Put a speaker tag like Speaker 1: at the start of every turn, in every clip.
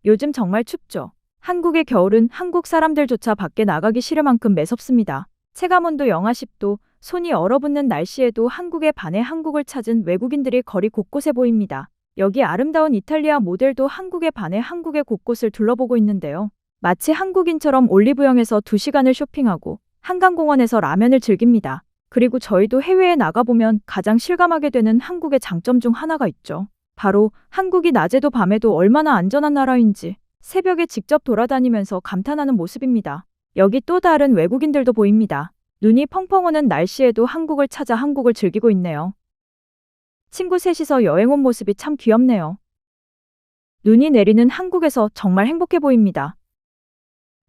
Speaker 1: 요즘 정말 춥죠. 한국의 겨울은 한국 사람들조차 밖에 나가기 싫을 만큼 매섭습니다. 체감온도 영하 10도, 손이 얼어붙는 날씨에도 한국에 반해 한국을 찾은 외국인들이 거리 곳곳에 보입니다. 여기 아름다운 이탈리아 모델도 한국에 반해 한국의 곳곳을 둘러보고 있는데요. 마치 한국인처럼 올리브영에서 2시간을 쇼핑하고 한강공원에서 라면을 즐깁니다. 그리고 저희도 해외에 나가보면 가장 실감하게 되는 한국의 장점 중 하나가 있죠. 바로 한국이 낮에도 밤에도 얼마나 안전한 나라인지 새벽에 직접 돌아다니면서 감탄하는 모습입니다. 여기 또 다른 외국인들도 보입니다. 눈이 펑펑 오는 날씨에도 한국을 찾아 한국을 즐기고 있네요. 친구 셋이서 여행 온 모습이 참 귀엽네요. 눈이 내리는 한국에서 정말 행복해 보입니다.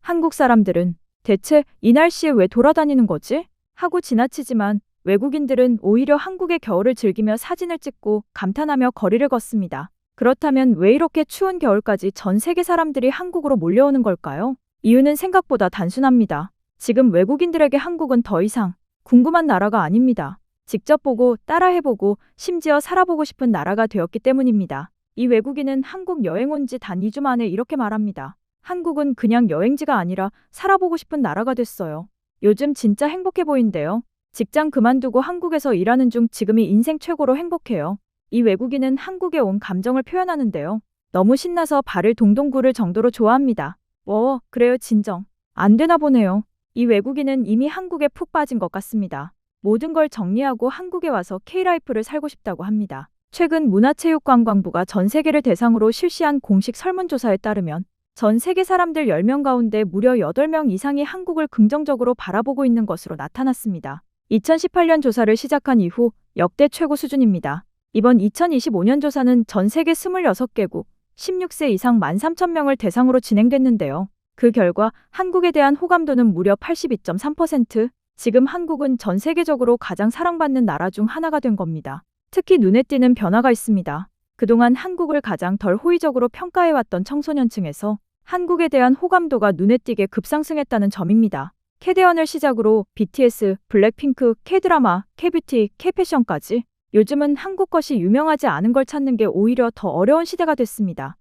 Speaker 1: 한국 사람들은 대체 이 날씨에 왜 돌아다니는 거지? 하고 지나치지만 외국인들은 오히려 한국의 겨울을 즐기며 사진을 찍고 감탄하며 거리를 걷습니다. 그렇다면 왜 이렇게 추운 겨울까지 전 세계 사람들이 한국으로 몰려오는 걸까요? 이유는 생각보다 단순합니다. 지금 외국인들에게 한국은 더 이상 궁금한 나라가 아닙니다. 직접 보고 따라해보고 심지어 살아보고 싶은 나라가 되었기 때문입니다. 이 외국인은 한국 여행 온 지 단 2주 만에 이렇게 말합니다. 한국은 그냥 여행지가 아니라 살아보고 싶은 나라가 됐어요. 요즘 진짜 행복해 보인대요. 직장 그만두고 한국에서 일하는 중 지금이 인생 최고로 행복해요. 이 외국인은 한국에 온 감정을 표현하는데요. 너무 신나서 발을 동동 구를 정도로 좋아합니다. 그래요 진정. 안 되나 보네요. 이 외국인은 이미 한국에 푹 빠진 것 같습니다. 모든 걸 정리하고 한국에 와서 K라이프를 살고 싶다고 합니다. 최근 문화체육관광부가 전 세계를 대상으로 실시한 공식 설문조사에 따르면 전 세계 사람들 10명 가운데 무려 8명 이상이 한국을 긍정적으로 바라보고 있는 것으로 나타났습니다. 2018년 조사를 시작한 이후 역대 최고 수준입니다. 이번 2025년 조사는 전 세계 26개국, 16세 이상 13,000명을 대상으로 진행됐는데요. 그 결과 한국에 대한 호감도는 무려 82.3%, 지금 한국은 전 세계적으로 가장 사랑받는 나라 중 하나가 된 겁니다. 특히 눈에 띄는 변화가 있습니다. 그동안 한국을 가장 덜 호의적으로 평가해왔던 청소년층에서 한국에 대한 호감도가 눈에 띄게 급상승했다는 점입니다. 캐대언을 시작으로 BTS, 블랙핑크, K드라마, K뷰티, K패션까지 요즘은 한국 것이 유명하지 않은 걸 찾는 게 오히려 더 어려운 시대가 됐습니다.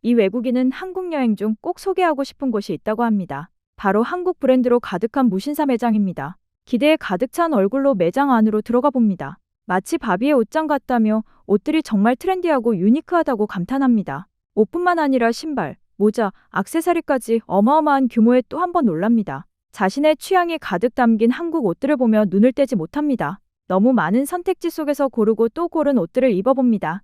Speaker 1: 이 외국인은 한국 여행 중 꼭 소개하고 싶은 곳이 있다고 합니다. 바로 한국 브랜드로 가득한 무신사 매장입니다. 기대에 가득 찬 얼굴로 매장 안으로 들어가 봅니다. 마치 바비의 옷장 같다며 옷들이 정말 트렌디하고 유니크하다고 감탄합니다. 옷뿐만 아니라 신발, 모자, 액세서리까지 어마어마한 규모에 또 한 번 놀랍니다. 자신의 취향이 가득 담긴 한국 옷들을 보며 눈을 떼지 못합니다. 너무 많은 선택지 속에서 고르고 또 고른 옷들을 입어봅니다.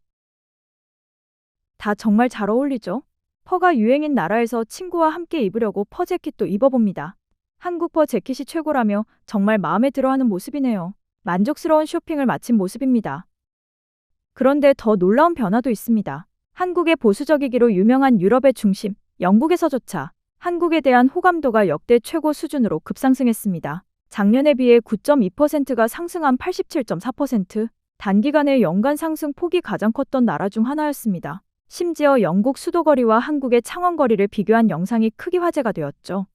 Speaker 1: 다 정말 잘 어울리죠? 퍼가 유행인 나라에서 친구와 함께 입으려고 퍼 재킷도 입어봅니다. 한국 퍼 재킷이 최고라며 정말 마음에 들어하는 모습이네요. 만족스러운 쇼핑을 마친 모습입니다. 그런데 더 놀라운 변화도 있습니다. 한국의 보수적이기로 유명한 유럽의 중심, 영국에서조차 한국에 대한 호감도가 역대 최고 수준으로 급상승했습니다. 작년에 비해 9.2%가 상승한 87.4%, 단기간에 연간 상승 폭이 가장 컸던 나라 중 하나였습니다. 심지어 영국 수도거리와 한국의 창원거리를 비교한 영상이 크게 화제가 되었죠.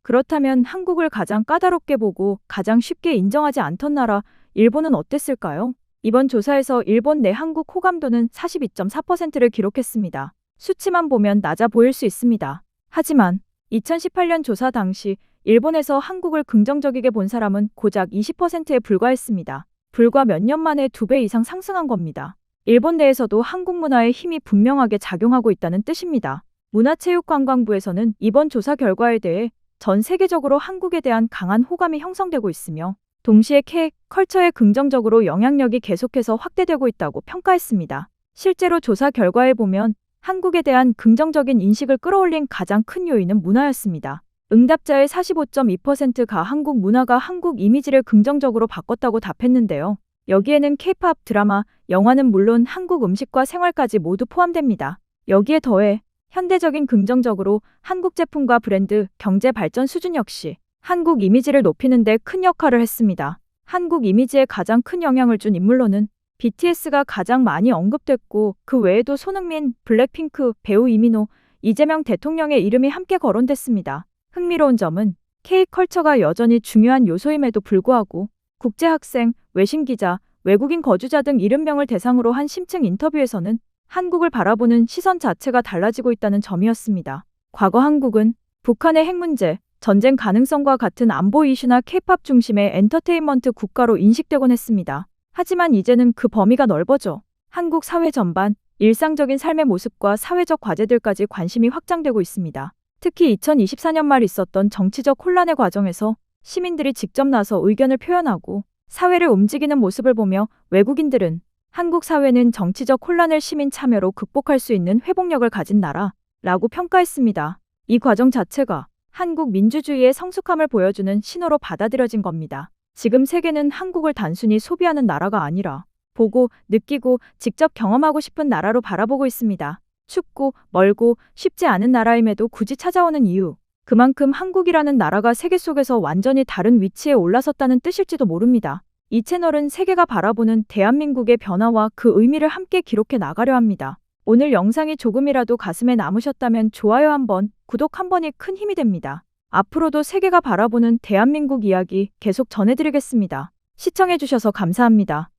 Speaker 1: 그렇다면 한국을 가장 까다롭게 보고 가장 쉽게 인정하지 않던 나라, 일본은 어땠을까요? 이번 조사에서 일본 내 한국 호감도는 42.4%를 기록했습니다. 수치만 보면 낮아 보일 수 있습니다. 하지만 2018년 조사 당시 일본에서 한국을 긍정적이게 본 사람은 고작 20%에 불과했습니다. 불과 몇 년 만에 2배 이상 상승한 겁니다. 일본 내에서도 한국 문화의 힘이 분명하게 작용하고 있다는 뜻입니다. 문화체육관광부에서는 이번 조사 결과에 대해 전 세계적으로 한국에 대한 강한 호감이 형성되고 있으며 동시에 K-컬처의 긍정적으로 영향력이 계속해서 확대되고 있다고 평가했습니다. 실제로 조사 결과에 보면 한국에 대한 긍정적인 인식을 끌어올린 가장 큰 요인은 문화였습니다. 응답자의 45.2%가 한국 문화가 한국 이미지를 긍정적으로 바꿨다고 답했는데요. 여기에는 K-팝, 드라마, 영화는 물론 한국 음식과 생활까지 모두 포함됩니다. 여기에 더해 현대적인 긍정적으로 한국 제품과 브랜드, 경제 발전 수준 역시 한국 이미지를 높이는 데 큰 역할을 했습니다. 한국 이미지에 가장 큰 영향을 준 인물로는 BTS가 가장 많이 언급됐고 그 외에도 손흥민, 블랙핑크, 배우 이민호, 이재명 대통령의 이름이 함께 거론됐습니다. 흥미로운 점은 K-컬처가 여전히 중요한 요소임에도 불구하고 국제학생, 외신기자, 외국인 거주자 등 70명을 대상으로 한 심층 인터뷰에서는 한국을 바라보는 시선 자체가 달라지고 있다는 점이었습니다. 과거 한국은 북한의 핵 문제, 전쟁 가능성과 같은 안보 이슈나 K-팝 중심의 엔터테인먼트 국가로 인식되곤 했습니다. 하지만 이제는 그 범위가 넓어져 한국 사회 전반, 일상적인 삶의 모습과 사회적 과제들까지 관심이 확장되고 있습니다. 특히 2024년 말 있었던 정치적 혼란의 과정에서 시민들이 직접 나서 의견을 표현하고 사회를 움직이는 모습을 보며 외국인들은 한국 사회는 정치적 혼란을 시민 참여로 극복할 수 있는 회복력을 가진 나라라고 평가했습니다. 이 과정 자체가 한국 민주주의의 성숙함을 보여주는 신호로 받아들여진 겁니다. 지금 세계는 한국을 단순히 소비하는 나라가 아니라 보고, 느끼고, 직접 경험하고 싶은 나라로 바라보고 있습니다. 춥고, 멀고, 쉽지 않은 나라임에도 굳이 찾아오는 이유. 그만큼 한국이라는 나라가 세계 속에서 완전히 다른 위치에 올라섰다는 뜻일지도 모릅니다. 이 채널은 세계가 바라보는 대한민국의 변화와 그 의미를 함께 기록해 나가려 합니다. 오늘 영상이 조금이라도 가슴에 남으셨다면 좋아요 한번, 구독 한 번이 큰 힘이 됩니다. 앞으로도 세계가 바라보는 대한민국 이야기 계속 전해드리겠습니다. 시청해주셔서 감사합니다.